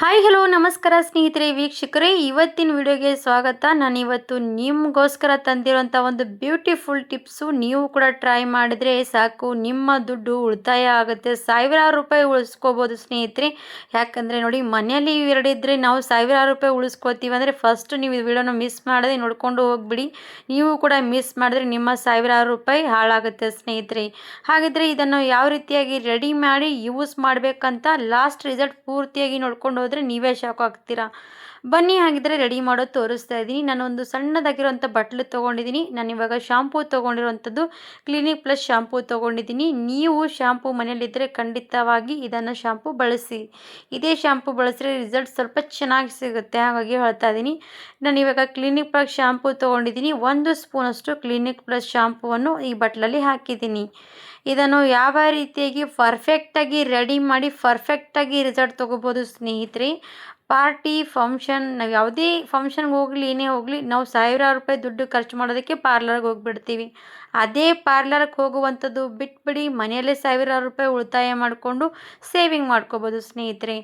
Hi hello ನಮಸ್ಕಾರ ಸ್ನೇಹಿತರೆ ವೀಕ್ಷಕರೇ, ಇವತ್ತಿನ ವಿಡಿಯೋಗೆ ಸ್ವಾಗತ. ನಾನಿವತ್ತು ನಿಮಗೋಸ್ಕರ ತಂದಿರೋಂಥ ಒಂದು ಬ್ಯೂಟಿಫುಲ್ ಟಿಪ್ಸು. ನೀವು ಕೂಡ ಟ್ರೈ ಮಾಡಿದರೆ ಸಾಕು, ನಿಮ್ಮ ದುಡ್ಡು ಉಳಿತಾಯ ಆಗುತ್ತೆ. ಸಾವಿರಾರು ರೂಪಾಯಿ ಉಳಿಸ್ಕೋಬೋದು ಸ್ನೇಹಿತರೆ. ಯಾಕಂದರೆ ನೋಡಿ, ಮನೆಯಲ್ಲಿ ಎರಡಿದ್ರೆ ನಾವು ಸಾವಿರಾರು ರೂಪಾಯಿ ಉಳಿಸ್ಕೋತೀವಿ. ಅಂದರೆ ಫಸ್ಟ್ ನೀವು ಈ ವಿಡಿಯೋನ ಮಿಸ್ ಮಾಡದೆ ನೋಡ್ಕೊಂಡು ಹೋಗ್ಬಿಡಿ. ನೀವು ಕೂಡ ಮಿಸ್ ಮಾಡಿದ್ರೆ ನಿಮ್ಮ ಸಾವಿರಾರು ರೂಪಾಯಿ ಹಾಳಾಗುತ್ತೆ ಸ್ನೇಹಿತರೆ. ಹಾಗಿದ್ರೆ ಇದನ್ನು ಯಾವ ರೀತಿಯಾಗಿ ರೆಡಿ ಮಾಡಿ ಯೂಸ್ ಮಾಡಬೇಕಂತ ಲಾಸ್ಟ್ ರಿಸಲ್ಟ್ ಪೂರ್ತಿಯಾಗಿ ನೋಡ್ಕೊಂಡು ಹೋದರೆ ನೀವೇ ಶಾಕ್ ಆಗ್ತೀರಾ. ಬನ್ನಿ, ಹಾಗಿದ್ರೆ ರೆಡಿ ಮಾಡೋದು ತೋರಿಸ್ತಾ ಇದ್ದೀನಿ. ನಾನೊಂದು ಸಣ್ಣದಾಗಿರುವಂಥ ಬಟ್ಲು ತೊಗೊಂಡಿದ್ದೀನಿ. ನಾನಿವಾಗ ಶಾಂಪೂ ತೊಗೊಂಡಿರುವಂಥದ್ದು ಕ್ಲಿನಿಕ್ ಪ್ಲಸ್ ಶಾಂಪೂ ತೊಗೊಂಡಿದ್ದೀನಿ. ನೀವು ಶಾಂಪೂ ಮನೆಯಲ್ಲಿದ್ದರೆ ಖಂಡಿತವಾಗಿ ಇದನ್ನು ಶಾಂಪೂ ಬಳಸಿ. ಇದೇ ಶಾಂಪೂ ಬಳಸಿದ್ರೆ ರಿಸಲ್ಟ್ ಸ್ವಲ್ಪ ಚೆನ್ನಾಗಿ ಸಿಗುತ್ತೆ. ಹಾಗಾಗಿ ಹೇಳ್ತಾ ಇದ್ದೀನಿ. ನಾನಿವಾಗ ಕ್ಲಿನಿಕ್ ಪ್ಲಸ್ ಶಾಂಪೂ ತೊಗೊಂಡಿದ್ದೀನಿ. 1 ಸ್ಪೂನಷ್ಟು ಕ್ಲಿನಿಕ್ ಪ್ಲಸ್ ಶಾಂಪೂವನ್ನು ಈ ಬಟ್ಲಲ್ಲಿ ಹಾಕಿದ್ದೀನಿ. ಇದನ್ನು ಯಾವ ರೀತಿಯಾಗಿ ಪರ್ಫೆಕ್ಟಾಗಿ ರೆಡಿ ಮಾಡಿ ಪರ್ಫೆಕ್ಟಾಗಿ ರಿಸಲ್ಟ್ ತೊಗೋಬೋದು ಸ್ನೇಹಿತರೆ. ಪಾರ್ಟಿ, ಫಂಕ್ಷನ್, ನಾವು ಯಾವುದೇ ಫಂಕ್ಷನ್ಗೆ ಹೋಗಲಿ ಏನೇ ಹೋಗಲಿ, ನಾವು ಸಾವಿರಾರು ರೂಪಾಯಿ ದುಡ್ಡು ಖರ್ಚು ಮಾಡೋದಕ್ಕೆ ಪಾರ್ಲರ್ಗೆ ಹೋಗಿಬಿಡ್ತೀವಿ. ಅದೇ ಪಾರ್ಲರ್ಗೆ ಹೋಗುವಂಥದ್ದು ಬಿಟ್ಬಿಡಿ, ಮನೆಯಲ್ಲೇ ಸಾವಿರಾರು ರೂಪಾಯಿ ಉಳಿತಾಯ ಮಾಡಿಕೊಂಡು ಸೇವಿಂಗ್ ಮಾಡ್ಕೋಬೋದು ಸ್ನೇಹಿತರೆ.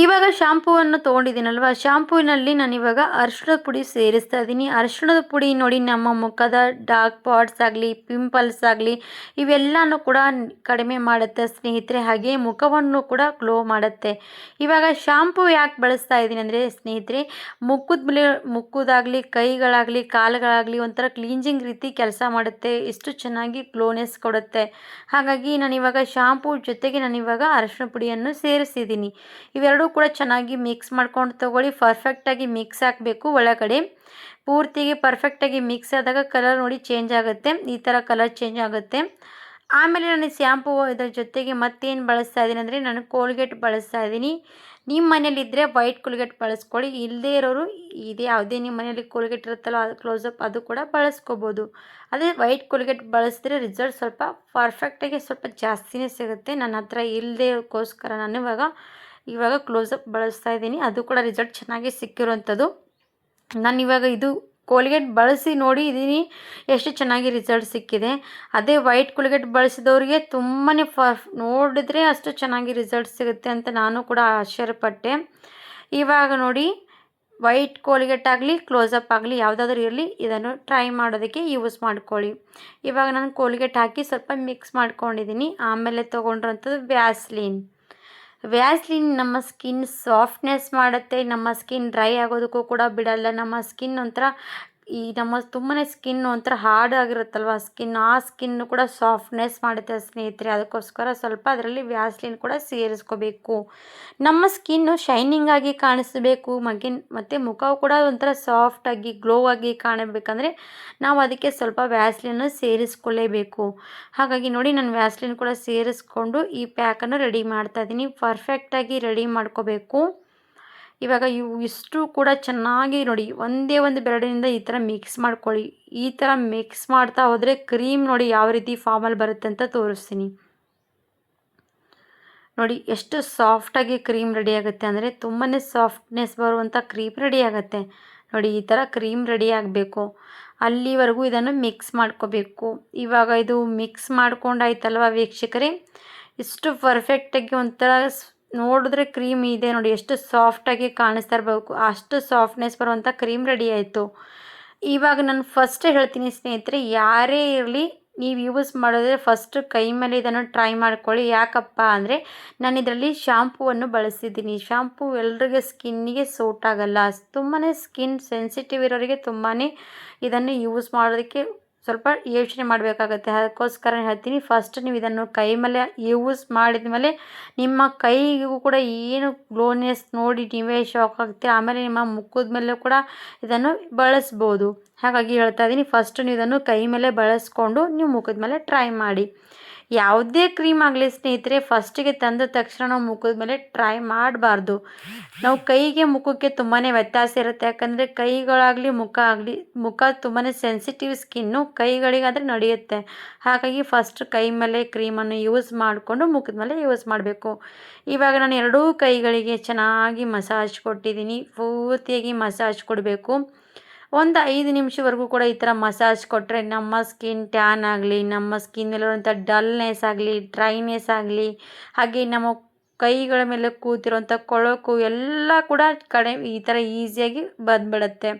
ಇವಾಗ ಶಾಂಪೂವನ್ನು ತೊಗೊಂಡಿದ್ದೀನಲ್ವ, ಶಾಂಪೂವಿನಲ್ಲಿ ನಾನಿವಾಗ ಅರಿಶಿಣದ ಪುಡಿ ಸೇರಿಸ್ತಾ ಇದ್ದೀನಿ. ಅರಿಶಿಣದ ಪುಡಿ ನೋಡಿ, ನಮ್ಮ ಮುಖದ ಡಾರ್ಕ್ ಸ್ಪಾಟ್ಸ್ ಆಗಲಿ, ಪಿಂಪಲ್ಸ್ ಆಗಲಿ, ಇವೆಲ್ಲನೂ ಕೂಡ ಕಡಿಮೆ ಮಾಡುತ್ತೆ ಸ್ನೇಹಿತರೆ. ಹಾಗೆ ಮುಖವನ್ನು ಕೂಡ ಗ್ಲೋ ಮಾಡುತ್ತೆ. ಇವಾಗ ಶಾಂಪೂ ಯಾಕೆ ಬಳಸ್ತಾ ಇದ್ದೀನಿ ಅಂದರೆ ಸ್ನೇಹಿತರೆ, ಮುಖದ ಮೇಲೆ, ಮುಖದಾಗಲಿ, ಕೈಗಳಾಗಲಿ, ಕಾಲುಗಳಾಗಲಿ ಒಂಥರ ಕ್ಲೀನ್ಸಿಂಗ್ ರೀತಿ ಕೆಲಸ ಮಾಡುತ್ತೆ. ಎಷ್ಟು ಚೆನ್ನಾಗಿ ಗ್ಲೋನೆಸ್ ಕೊಡುತ್ತೆ. ಹಾಗಾಗಿ ನಾನಿವಾಗ ಶಾಂಪೂ ಜೊತೆಗೆ ನಾನಿವಾಗ ಅರಿಶಿಣ ಪುಡಿಯನ್ನು ಸೇರಿಸಿದ್ದೀನಿ. ಇವೆರಡೂ ಕೂಡ ಚೆನ್ನಾಗಿ ಮಿಕ್ಸ್ ಮಾಡ್ಕೊಂಡು ತಗೊಳ್ಳಿ. ಪರ್ಫೆಕ್ಟಾಗಿ ಮಿಕ್ಸ್ ಆಗಬೇಕು. ಒಳಗಡೆ ಪೂರ್ತಿಗೆ ಪರ್ಫೆಕ್ಟಾಗಿ ಮಿಕ್ಸ್ ಆದಾಗ ಕಲರ್ ನೋಡಿ ಚೇಂಜ್ ಆಗುತ್ತೆ. ಈ ಥರ ಕಲರ್ ಚೇಂಜ್ ಆಗುತ್ತೆ. ಆಮೇಲೆ ನಾನು ಶಾಂಪೂ ಇದರ ಜೊತೆಗೆ ಮತ್ತೇನು ಬಳಸ್ತಾ ಇದ್ದೀನಿ ಅಂದರೆ, ನಾನು ಕೋಲ್ಗೇಟ್ ಬಳಸ್ತಾ ಇದ್ದೀನಿ. ನಿಮ್ಮ ಮನೇಲಿದ್ದರೆ ವೈಟ್ ಕೋಲ್ಗೇಟ್ ಬಳಸ್ಕೊಳ್ಳಿ. ಇಲ್ಲದೇ ಇರೋರು ಇದೇ ಯಾವುದೇ ನಿಮ್ಮ ಮನೇಲಿ ಕೋಲ್ಗೇಟ್ ಇರುತ್ತಲ್ಲ, ಅದು ಕ್ಲೋಸಪ್, ಅದು ಕೂಡ ಬಳಸ್ಕೋಬೋದು. ಅದೇ ವೈಟ್ ಕೋಲ್ಗೇಟ್ ಬಳಸಿದ್ರೆ ರಿಸಲ್ಟ್ ಸ್ವಲ್ಪ ಪರ್ಫೆಕ್ಟಾಗಿ ಸ್ವಲ್ಪ ಜಾಸ್ತಿನೇ ಸಿಗುತ್ತೆ. ನನ್ನ ಹತ್ರ ಇಲ್ಲದೇ ಇರೋಕ್ಕೋಸ್ಕರ ನಾನು ಇವಾಗ ಕ್ಲೋಸಪ್ ಬಳಸ್ತಾ ಇದ್ದೀನಿ. ಅದು ಕೂಡ ರಿಸಲ್ಟ್ ಚೆನ್ನಾಗಿ ಸಿಕ್ಕಿರೋವಂಥದ್ದು. ನಾನಿವಾಗ ಇದು ಕೋಲ್ಗೇಟ್ ಬಳಸಿ ನೋಡಿದ್ದೀನಿ ಎಷ್ಟು ಚೆನ್ನಾಗಿ ರಿಸಲ್ಟ್ ಸಿಕ್ಕಿದೆ. ಅದೇ ವೈಟ್ ಕೋಲ್ಗೇಟ್ ಬಳಸಿದವ್ರಿಗೆ ತುಂಬಾ ನೋಡಿದ್ರೆ ಅಷ್ಟು ಚೆನ್ನಾಗಿ ರಿಸಲ್ಟ್ ಸಿಗುತ್ತೆ ಅಂತ ನಾನು ಕೂಡ ಆಶ್ಚರ್ಯಪಟ್ಟೆ. ಇವಾಗ ನೋಡಿ, ವೈಟ್ ಕೋಲ್ಗೇಟ್ ಆಗಲಿ ಕ್ಲೋಸಪ್ ಆಗಲಿ ಯಾವುದಾದ್ರೂ ಇರಲಿ, ಇದನ್ನು ಟ್ರೈ ಮಾಡೋದಕ್ಕೆ ಯೂಸ್ ಮಾಡ್ಕೊಳ್ಳಿ. ಇವಾಗ ನಾನು ಕೋಲ್ಗೇಟ್ ಹಾಕಿ ಸ್ವಲ್ಪ ಮಿಕ್ಸ್ ಮಾಡ್ಕೊಂಡಿದ್ದೀನಿ. ಆಮೇಲೆ ತೊಗೊಂಡಿರೋಂಥದ್ದು ವ್ಯಾಸ್ಲಿನ್ ನಮ್ಮ ಸ್ಕಿನ್ ಸಾಫ್ಟ್ನೆಸ್ ಮಾಡುತ್ತೆ. ನಮ್ಮ ಸ್ಕಿನ್ ಡ್ರೈ ಆಗೋದಕ್ಕೂ ಕೂಡ ಬಿಡಲ್ಲ. ನಮ್ಮ ಸ್ಕಿನ್ ಒಂಥರ ನಮ್ಮ ತುಂಬಾ ಸ್ಕಿನ್ ಒಂಥರ ಹಾರ್ಡ್ ಆಗಿರುತ್ತಲ್ವ ಸ್ಕಿನ್, ಆ ಸ್ಕಿನ್ನು ಕೂಡ ಸಾಫ್ಟ್ನೆಸ್ ಮಾಡುತ್ತೆ ಸ್ನೇಹಿತರೆ. ಅದಕ್ಕೋಸ್ಕರ ಸ್ವಲ್ಪ ಅದರಲ್ಲಿ ವ್ಯಾಸ್ಲಿನ್ ಕೂಡ ಸೇರಿಸ್ಕೋಬೇಕು. ನಮ್ಮ ಸ್ಕಿನ್ನು ಶೈನಿಂಗ್ ಆಗಿ ಕಾಣಿಸಬೇಕು, ಮತ್ತು ಮುಖವು ಕೂಡ ಒಂಥರ ಸಾಫ್ಟಾಗಿ ಗ್ಲೋ ಆಗಿ ಕಾಣಬೇಕಂದ್ರೆ ನಾವು ಅದಕ್ಕೆ ಸ್ವಲ್ಪ ವ್ಯಾಸ್ಲಿನ್ನು ಸೇರಿಸ್ಕೊಳ್ಳೇಬೇಕು. ಹಾಗಾಗಿ ನೋಡಿ, ನಾನು ವ್ಯಾಸ್ಲಿನ್ ಕೂಡ ಸೇರಿಸ್ಕೊಂಡು ಈ ಪ್ಯಾಕನ್ನು ರೆಡಿ ಮಾಡ್ತಾ ಇದ್ದೀನಿ. ಪರ್ಫೆಕ್ಟಾಗಿ ರೆಡಿ ಮಾಡ್ಕೋಬೇಕು. ಇವಾಗ ಇಷ್ಟು ಕೂಡ ಚೆನ್ನಾಗಿ ನೋಡಿ, ಒಂದೇ ಒಂದು ಬೆರಳಿನಿಂದ ಈ ಥರ ಮಿಕ್ಸ್ ಮಾಡ್ಕೊಳ್ಳಿ. ಈ ಥರ ಮಿಕ್ಸ್ ಮಾಡ್ತಾ ಹೋದರೆ ಕ್ರೀಮ್ ನೋಡಿ ಯಾವ ರೀತಿ ಫಾರ್ಮಲ್ಲಿ ಬರುತ್ತೆ ಅಂತ ತೋರಿಸ್ತೀನಿ. ನೋಡಿ ಎಷ್ಟು ಸಾಫ್ಟಾಗಿ ಕ್ರೀಮ್ ರೆಡಿ ಆಗುತ್ತೆ ಅಂದರೆ, ತುಂಬಾ ಸಾಫ್ಟ್ನೆಸ್ ಬರುವಂಥ ಕ್ರೀಮ್ ರೆಡಿ ಆಗುತ್ತೆ. ನೋಡಿ, ಈ ಥರ ಕ್ರೀಮ್ ರೆಡಿ ಆಗಬೇಕು. ಅಲ್ಲಿವರೆಗೂ ಇದನ್ನು ಮಿಕ್ಸ್ ಮಾಡ್ಕೋಬೇಕು. ಇವಾಗ ಇದು ಮಿಕ್ಸ್ ಮಾಡ್ಕೊಂಡಾಯ್ತಲ್ವ ವೀಕ್ಷಕರೇ, ಇಷ್ಟು ಪರ್ಫೆಕ್ಟಾಗಿ ಒಂಥರ ನೋಡಿದ್ರೆ ಕ್ರೀಮ್ ಇದೆ ನೋಡಿ, ಎಷ್ಟು ಸಾಫ್ಟಾಗಿ ಕಾಣಿಸ್ತಾ ಇರಬೇಕು, ಅಷ್ಟು ಸಾಫ್ಟ್ನೆಸ್ ಬರುವಂಥ ಕ್ರೀಮ್ ರೆಡಿ ಆಯಿತು. ಇವಾಗ ನಾನು ಫಸ್ಟೇ ಹೇಳ್ತೀನಿ ಸ್ನೇಹಿತರೆ, ಯಾರೇ ಇರಲಿ ನೀವು ಯೂಸ್ ಮಾಡಿದ್ರೆ ಫಸ್ಟು ಕೈ ಮೇಲೆ ಇದನ್ನು ಟ್ರೈ ಮಾಡ್ಕೊಳ್ಳಿ. ಯಾಕಪ್ಪ ಅಂದರೆ, ನಾನು ಇದರಲ್ಲಿ ಶಾಂಪೂವನ್ನು ಬಳಸಿದ್ದೀನಿ. ಶಾಂಪೂ ಎಲ್ರಿಗೆ ಸ್ಕಿನ್ನಿಗೆ ಸೂಟ್ ಆಗಲ್ಲ. ತುಂಬಾ ಸ್ಕಿನ್ ಸೆನ್ಸಿಟಿವ್ ಇರೋರಿಗೆ ತುಂಬಾ ಇದನ್ನು ಯೂಸ್ ಮಾಡೋದಕ್ಕೆ ಸ್ವಲ್ಪ ಯೋಚನೆ ಮಾಡಬೇಕಾಗತ್ತೆ. ಅದಕ್ಕೋಸ್ಕರ ಹೇಳ್ತೀನಿ, ಫಸ್ಟ್ ನೀವು ಇದನ್ನು ಕೈ ಮೇಲೆ ಯೂಸ್ ಮಾಡಿದ ಮೇಲೆ ನಿಮ್ಮ ಕೈಗೂ ಕೂಡ ಏನು ಗ್ಲೋನೆಸ್ ನೋಡಿ ನೀವೇ ಶಾಕ್ ಆಗ್ತೀರ. ಆಮೇಲೆ ನಿಮ್ಮ ಮುಖದ ಮೇಲೆ ಕೂಡ ಇದನ್ನು ಬಳಸ್ಬೋದು. ಹಾಗಾಗಿ ಹೇಳ್ತಾ ಇದ್ದೀನಿ, ಫಸ್ಟ್ ನೀವು ಇದನ್ನು ಕೈ ಮೇಲೆ ಬಳಸ್ಕೊಂಡು ನೀವು ಮುಖದ ಮೇಲೆ ಟ್ರೈ ಮಾಡಿ. ಯಾವುದೇ ಕ್ರೀಮ್ ಆಗಲಿ ಸ್ನೇಹಿತರೆ, ಫಸ್ಟಿಗೆ ತಂದ ತಕ್ಷಣ ನಾವು ಮುಖದ ಮೇಲೆ ಟ್ರೈ ಮಾಡಬಾರ್ದು. ನಾವು ಕೈಗೆ ಮುಖಕ್ಕೆ ತುಂಬಾ ವ್ಯತ್ಯಾಸ ಇರುತ್ತೆ. ಯಾಕಂದರೆ ಕೈಗಳಾಗಲಿ ಮುಖ ತುಂಬಾ ಸೆನ್ಸಿಟಿವ್ ಸ್ಕಿನ್ನು, ಕೈಗಳಿಗಾದರೆ ನಡೆಯುತ್ತೆ. ಹಾಗಾಗಿ ಫಸ್ಟ್ ಕೈ ಮೇಲೆ ಕ್ರೀಮನ್ನು ಯೂಸ್ ಮಾಡಿಕೊಂಡು ಮುಖದ ಮೇಲೆ ಯೂಸ್ ಮಾಡಬೇಕು. ಇವಾಗ ನಾನು ಎರಡೂ ಕೈಗಳಿಗೆ ಚೆನ್ನಾಗಿ ಮಸಾಜ್ ಕೊಟ್ಟಿದ್ದೀನಿ. ಪೂರ್ತಿಯಾಗಿ ಮಸಾಜ್ ಕೊಡಬೇಕು. ಒಂದು 5 ನಿಮಿಷವರೆಗೂ ಕೂಡ ಈ ಥರ ಮಸಾಜ್ ಕೊಟ್ಟರೆ ನಮ್ಮ ಸ್ಕಿನ್ ಟ್ಯಾನ್ ಆಗಲಿ, ನಮ್ಮ ಸ್ಕಿನ್ನಲ್ಲಿರುವಂಥ ಡಲ್ನೆಸ್ ಆಗಲಿ, ಡ್ರೈನೆಸ್ ಆಗಲಿ, ಹಾಗೆ ನಮ್ಮ ಕೈಗಳ ಮೇಲೆ ಕೂತಿರೋಂಥ ಕೊಳಕು ಎಲ್ಲ ಕೂಡ ಈ ಥರ ಈಸಿಯಾಗಿ ಬಂದ್ಬಿಡುತ್ತೆ.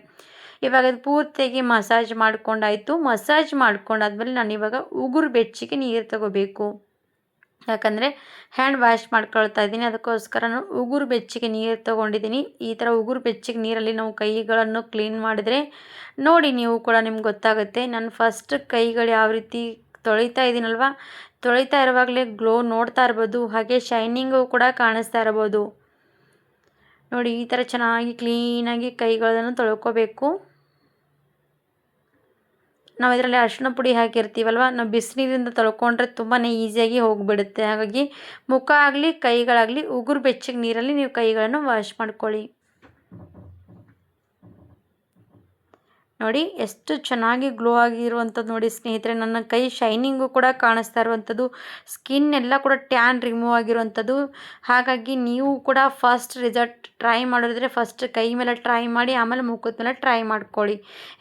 ಇವಾಗ ಅದು ಪೂರ್ತಿಯಾಗಿ ಮಸಾಜ್ ಮಾಡ್ಕೊಂಡಾಯಿತು. ಮಸಾಜ್ ಮಾಡ್ಕೊಂಡಾದ್ಮೇಲೆ ನಾನು ಇವಾಗ ಉಗುರು ಬೆಚ್ಚಗೆ ನೀರು ತಗೋಬೇಕು. ಯಾಕಂದರೆ ಹ್ಯಾಂಡ್ ವಾಶ್ ಮಾಡ್ಕೊಳ್ತಾ ಇದ್ದೀನಿ, ಅದಕ್ಕೋಸ್ಕರ ನಾನು ಉಗುರು ಬೆಚ್ಚಗೆ ನೀರು ತೊಗೊಂಡಿದ್ದೀನಿ. ಈ ಥರ ಉಗುರು ಬೆಚ್ಚಗೆ ನೀರಲ್ಲಿ ನಾವು ಕೈಗಳನ್ನು ಕ್ಲೀನ್ ಮಾಡಿದರೆ ನೋಡಿ, ನೀವು ಕೂಡ ನಿಮ್ಗೆ ಗೊತ್ತಾಗುತ್ತೆ. ನಾನು ಫಸ್ಟ್ ಕೈಗಳು ಯಾವ ರೀತಿ ತೊಳಿತಾ ಇದ್ದೀನಲ್ವ, ತೊಳಿತಾ ಇರುವಾಗಲೇ ಗ್ಲೋ ನೋಡ್ತಾ ಇರ್ಬೋದು, ಹಾಗೆ ಶೈನಿಂಗು ಕೂಡ ಕಾಣಿಸ್ತಾ ಇರ್ಬೋದು. ನೋಡಿ, ಈ ಥರ ಚೆನ್ನಾಗಿ ಕ್ಲೀನಾಗಿ ಕೈಗಳನ್ನು ತೊಳ್ಕೊಬೇಕು. ನಾವು ಇದರಲ್ಲಿ ಅರಿಶಿಣ ಪುಡಿ ಹಾಕಿರ್ತೀವಲ್ವ, ನಾವು ಬಿಸಿನೀರಿಂದ ತೊಳ್ಕೊಂಡ್ರೆ ತುಂಬಾ ಈಸಿಯಾಗಿ ಹೋಗಿಬಿಡುತ್ತೆ. ಹಾಗಾಗಿ ಮುಖ ಆಗಲಿ ಕೈಗಳಾಗಲಿ ಉಗುರು ಬೆಚ್ಚಗೆ ನೀರಲ್ಲಿ ನೀವು ಕೈಗಳನ್ನು ವಾಶ್ ಮಾಡ್ಕೊಳ್ಳಿ. ನೋಡಿ ಎಷ್ಟು ಚೆನ್ನಾಗಿ ಗ್ಲೋ ಆಗಿರುವಂಥದ್ದು ನೋಡಿ ಸ್ನೇಹಿತರೆ. ನನ್ನ ಕೈ ಶೈನಿಂಗು ಕೂಡ ಕಾಣಿಸ್ತಾ ಇರುವಂಥದ್ದು, ಸ್ಕಿನ್ ಎಲ್ಲ ಕೂಡ ಟ್ಯಾನ್ ರಿಮೂವ್ ಆಗಿರುವಂಥದ್ದು. ಹಾಗಾಗಿ ನೀವು ಕೂಡ ಫಸ್ಟ್ ರಿಸಲ್ಟ್ ಟ್ರೈ ಮಾಡಿದ್ರೆ ಫಸ್ಟ್ ಕೈ ಮೇಲೆ ಟ್ರೈ ಮಾಡಿ, ಆಮೇಲೆ ಮುಖದ ಮೇಲೆ ಟ್ರೈ ಮಾಡ್ಕೊಳ್ಳಿ.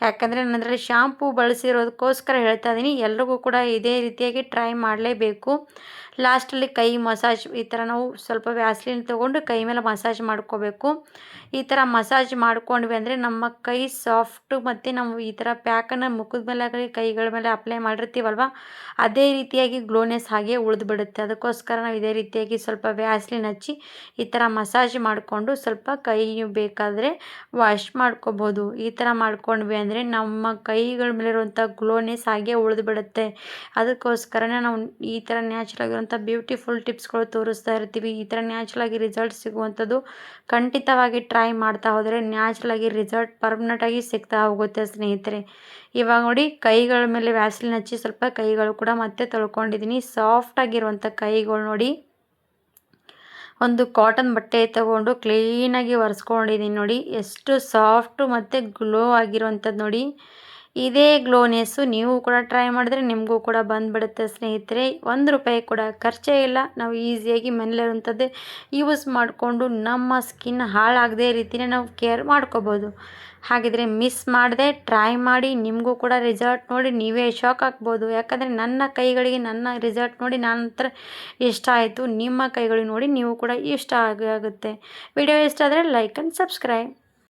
ಯಾಕಂದರೆ ನಾನು ಅದರಲ್ಲಿ ಶಾಂಪೂ ಬಳಸಿರೋದಕ್ಕೋಸ್ಕರ ಹೇಳ್ತಾ ಇದ್ದೀನಿ. ಎಲ್ರಿಗೂ ಕೂಡ ಇದೇ ರೀತಿಯಾಗಿ ಟ್ರೈ ಮಾಡಲೇಬೇಕು. ಲಾಸ್ಟಲ್ಲಿ ಕೈ ಮಸಾಜ್ ಈ ಥರ ನಾವು ಸ್ವಲ್ಪ ವ್ಯಾಸ್ಲಿನ್ ತೊಗೊಂಡು ಕೈ ಮೇಲೆ ಮಸಾಜ್ ಮಾಡ್ಕೋಬೇಕು. ಈ ಥರ ಮಸಾಜ್ ಮಾಡ್ಕೊಂಡ್ವಿ ಅಂದರೆ ನಮ್ಮ ಕೈ ಸಾಫ್ಟು ಮತ್ತು ನಾವು ಈ ಥರ ಪ್ಯಾಕನ್ನು ಮುಖದ ಮೇಲೆ ಆಗಲಿ ಕೈಗಳ ಮೇಲೆ ಅಪ್ಲೈ ಮಾಡಿರ್ತೀವಲ್ವ, ಅದೇ ರೀತಿಯಾಗಿ ಗ್ಲೋನೆಸ್ ಹಾಗೆ ಉಳಿದ್ಬಿಡುತ್ತೆ. ಅದಕ್ಕೋಸ್ಕರ ನಾವು ಇದೇ ರೀತಿಯಾಗಿ ಸ್ವಲ್ಪ ವ್ಯಾಸ್ಲಿನ್ ಹಚ್ಚಿ ಈ ಥರ ಮಸಾಜ್ ಮಾಡಿಕೊಂಡು ಸ್ವಲ್ಪ ಕೈ ಬೇಕಾದರೆ ವಾಶ್ ಮಾಡ್ಕೋಬೋದು. ಈ ಥರ ಮಾಡ್ಕೊಂಡ್ವಿ ಅಂದರೆ ನಮ್ಮ ಕೈಗಳ ಮೇಲಿರುವಂಥ ಗ್ಲೋನೆಸ್ ಹಾಗೆ ಉಳಿದ್ಬಿಡುತ್ತೆ. ಅದಕ್ಕೋಸ್ಕರನೇ ನಾವು ಈ ಥರ ನ್ಯಾಚುರಲ್ ಆಗಿರುವಂಥ ಬ್ಯೂಟಿಫುಲ್ ಟಿಪ್ಸ್ಗಳು ತೋರಿಸ್ತಾ ಇರ್ತೀವಿ. ಈ ಥರ ನ್ಯಾಚುರಲಾಗಿ ರಿಸಲ್ಟ್ ಸಿಗುವಂಥದ್ದು ಖಂಡಿತವಾಗಿ ಟ್ರೈ ಮಾಡ್ತಾ ಹೋದರೆ ನ್ಯಾಚುರಲಾಗಿ ರಿಸಲ್ಟ್ ಪರ್ಮನೆಂಟಾಗಿ ಸಿಗ್ತಾ ಹೋಗುತ್ತೆ ಸ್ನೇಹಿತರೆ. ಇವಾಗ ನೋಡಿ, ಕೈಗಳ ಮೇಲೆ ವ್ಯಾಸ್ಲಿನ್ ಹಚ್ಚಿ ಸ್ವಲ್ಪ ಕೈಗಳು ಕೂಡ ಮತ್ತೆ ತೊಳ್ಕೊಂಡಿದ್ದೀನಿ. ಸಾಫ್ಟಾಗಿರುವಂಥ ಕೈಗಳು ನೋಡಿ, ಒಂದು ಕಾಟನ್ ಬಟ್ಟೆ ತೊಗೊಂಡು ಕ್ಲೀನಾಗಿ ಒರೆಸ್ಕೊಂಡಿದ್ದೀನಿ. ನೋಡಿ ಎಷ್ಟು ಸಾಫ್ಟು ಮತ್ತು ಗ್ಲೋ ಆಗಿರುವಂಥದ್ದು ನೋಡಿ. ಇದೇ ಗ್ಲೋನೆಸ್ಸು ನೀವು ಕೂಡ ಟ್ರೈ ಮಾಡಿದ್ರೆ ನಿಮಗೂ ಕೂಡ ಬಂದುಬಿಡುತ್ತೆ ಸ್ನೇಹಿತರೆ. ₹1 ಕೂಡ ಖರ್ಚೇ ಇಲ್ಲ. ನಾವು ಈಸಿಯಾಗಿ ಮನೇಲಿರುವಂಥದ್ದೇ ಯೂಸ್ ಮಾಡಿಕೊಂಡು ನಮ್ಮ ಸ್ಕಿನ್ ಹಾಳಾಗದೇ ರೀತಿಯೇ ನಾವು ಕೇರ್ ಮಾಡ್ಕೋಬೋದು. ಹಾಗಿದ್ರೆ ಮಿಸ್ ಮಾಡದೆ ಟ್ರೈ ಮಾಡಿ, ನಿಮಗೂ ಕೂಡ ರಿಸಲ್ಟ್ ನೋಡಿ ನೀವೇ ಶಾಕ್ ಆಗ್ಬೋದು. ಯಾಕಂದರೆ ನನ್ನ ಕೈಗಳಿಗೆ ನನ್ನ ರಿಸಲ್ಟ್ ನೋಡಿ ನಂತರ ಇಷ್ಟ ಆಯಿತು. ನಿಮ್ಮ ಕೈಗಳಿಗೆ ನೋಡಿ ನೀವು ಕೂಡ ಇಷ್ಟ ಆಗುತ್ತೆ. ವಿಡಿಯೋ ಇಷ್ಟ ಆದರೆ ಲೈಕ್ ಆ್ಯಂಡ್ ಸಬ್ಸ್ಕ್ರೈಬ್.